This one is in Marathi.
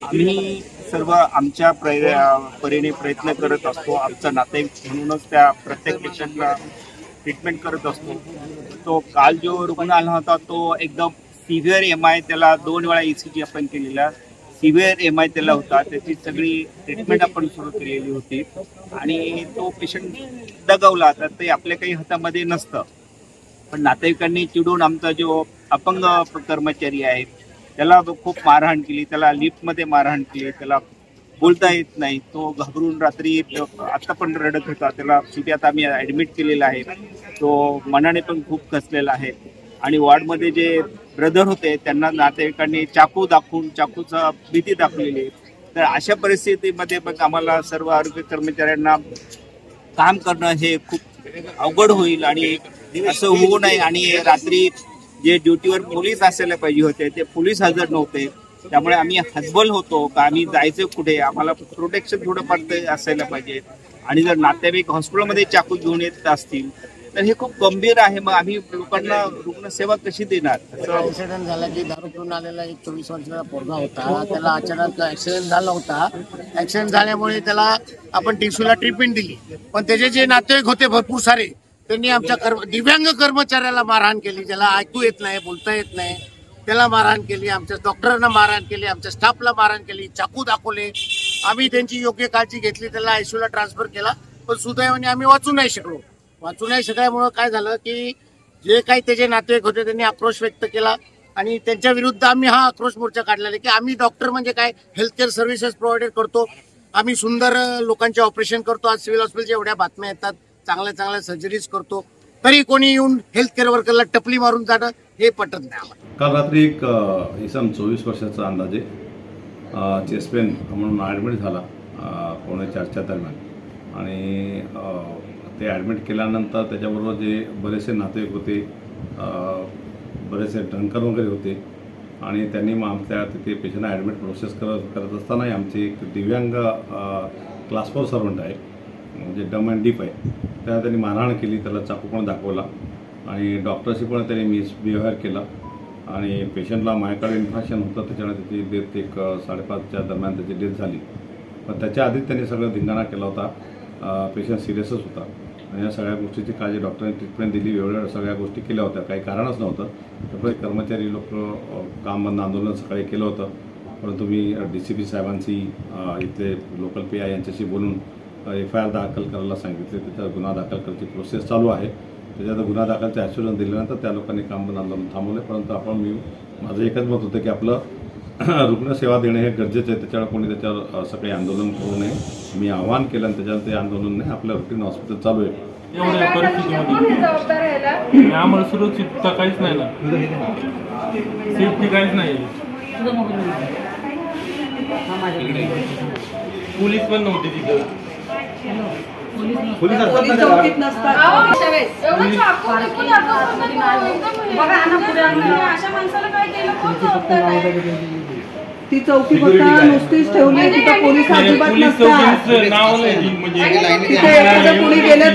आम्ही सर्व आमच्या परीने प्रयत्न करत असतो। आमचा नातेवाईक म्हणूनच त्या प्रत्येक पेशंटला ट्रीटमेंट करत असतो। तो काल जो रुग्ण आला होता तो एकदम सिव्हिअर एमआय, त्याला 2 वेळा ईसीजी आपण केलेला, सिव्हिअर एमआय त्याला होता। त्याची सगळी ट्रीटमेंट आपण सुरू केलेली होती आणि तो पेशंट दगावला। तर ते आपल्या काही हातामध्ये नसतं, पण नातेवाईकांनी चिडून आमचा जो अपंग कर्मचारी आहे त्याला खूप मारहाण केली, त्याला लिफ्टमध्ये मारहाण केली, त्याला बोलता येत नाही, तो घाबरून रात्री आता पण रडत होता। त्याला शेवटी आता आम्ही ॲडमिट केलेला आहे। तो मनाने पण खूप कसलेला आहे आणि वॉर्डमध्ये जे ब्रदर होते त्यांना नातेवाईकांनी चाकू दाखवून चाकूचा भीती दाखवलेली। तर अशा परिस्थितीमध्ये मग आम्हाला सर्व आरोग्य कर्मचाऱ्यांना काम करणं हे खूप अवघड होईल आणि असं होऊ नये। आणि रात्री जे ड्युटीवर पोलीस असायला पाहिजे होते ते पोलीस हजर नव्हते, त्यामुळे आम्ही हतबल होतो का आम्ही जायचं कुठे, आम्हाला प्रोटेक्शन थोडंफार असायला पाहिजे। आणि जर नातेवाईक हॉस्पिटलमध्ये चाकू घेऊन येत असतील तर हे खूप गंभीर आहे। मग आम्ही लोकांना रुग्णसेवा कशी देणार? ऍक्सिडेंट झाला की दारू पिऊन आलेला एक 24 वर्षाचा पोरगा होता, त्याला अचानक ऍक्सिडेंट झाला होता। ऍक्सिडेंट झाल्यामुळे त्याला आपण टिसूला ट्रीटमेंट दिली, पण त्याचे जे नातेवाईक होते भरपूर सारे, त्यांनी आमच्या दिव्यांग कर्मचाऱ्याला मारहाण केली, ज्याला ऐकू येत नाही, बोलता येत नाही, त्याला मारहाण केली, आमच्या डॉक्टरांना मारहाण केली, आमच्या स्टाफला मारहाण केली, चाकू दाखवले। आम्ही त्यांची योग्य काळजी घेतली, त्याला आयसीयूला ट्रान्सफर केला, पण सुदैवाने आम्ही वाचू नाही शकलो। वाचू नाही शकल्यामुळे काय झालं की जे काही त्याचे नातेवाईक होते त्यांनी आक्रोश व्यक्त केला आणि त्यांच्या विरुद्ध आम्ही हा आक्रोश मोर्चा काढलेला की आम्ही डॉक्टर म्हणजे काय, हेल्थकेअर सर्व्हिसेस प्रोव्हाइड करतो, आम्ही सुंदर लोकांचे ऑपरेशन करतो। आज सिव्हिल हॉस्पिटलच्या एवढ्या बातम्या येतात, चांगल्या चांगल्या सर्जरीज करतो, तरी कोणी येऊन हेल्थकेअर वर्करला टपली मारून जाणं हे पटत नाही आम्हाला। काल रात्री एक इसम 24 वर्षाचा अंदाजे चेस्ट पेन म्हणून ॲडमिट झाला 3:45 दरम्यान आणि ते ॲडमिट केल्यानंतर त्याच्याबरोबर जे बरेचसे नातेवाईक होते, बरेचसे ड्रंकर वगैरे होते आणि त्यांनी मग आमच्या तिथे पेशंटला ॲडमिट प्रोसेस करत असतानाही आमची एक दिव्यांग क्लास 4 सर्वंट आहे, म्हणजे डम अँड डीप आहे, त्याला त्यांनी मारहाण केली, त्याला चाकू पण दाखवला आणि डॉक्टरशी पण त्यांनी मिसबिहेवियर केला आणि पेशंटला मायकार्ड इन्फेक्शन होतं, त्याच्यामुळे त्याची डेथ एक 5:30च्या दरम्यान त्याची डेथ झाली। पण त्याच्या आधीच त्यांनी सगळं धिंगाणा केला होता, पेशंट सिरियसच होता आणि या सगळ्या गोष्टीची काळजी डॉक्टरांनी ट्रीटमेंट दिली, वेगवेगळ्या सगळ्या गोष्टी केल्या होत्या, काही कारणच नव्हतं। त्यामुळे कर्मचारी लोक काम बंद आंदोलन सकाळी केलं होतं, परंतु मी DCP साहेबांची इथले लोकल PI यांच्याशी बोलून FIR दाखल करायला सांगितले, त्याच्यावर गुन्हा दाखल करायची प्रोसेस चालू आहे। त्याच्यात गुन्हा दाखलचे ॲश्युरन्स दिल्यानंतर त्या लोकांनी काम बंद आंदोलन थांबवले, परंतु माझं एकच मत होतं की आपलं रुग्णसेवा देणे हे गरजेचं आहे, त्याच्यावर कोणी त्याच्यावर असं काही आंदोलन करू नये। मी आवाहन केलं आणि त्याच्यावर ते आंदोलन नाही, आपलं रुटीन हॉस्पिटल चालू आहे। एवढ्या परिस्थितीमध्ये आम्हाला सुरक्षितता काहीच नाही ना, सेफ्टी काहीच नाही, पोलीस पण नव्हते तिथं, चौकीत नसतात, ती चौकी बघता नुसतीच ठेवली, तिथं पोलीस अजिबात नसतात, नाव नाही म्हणजे तिथे एखादं कुणी गेलं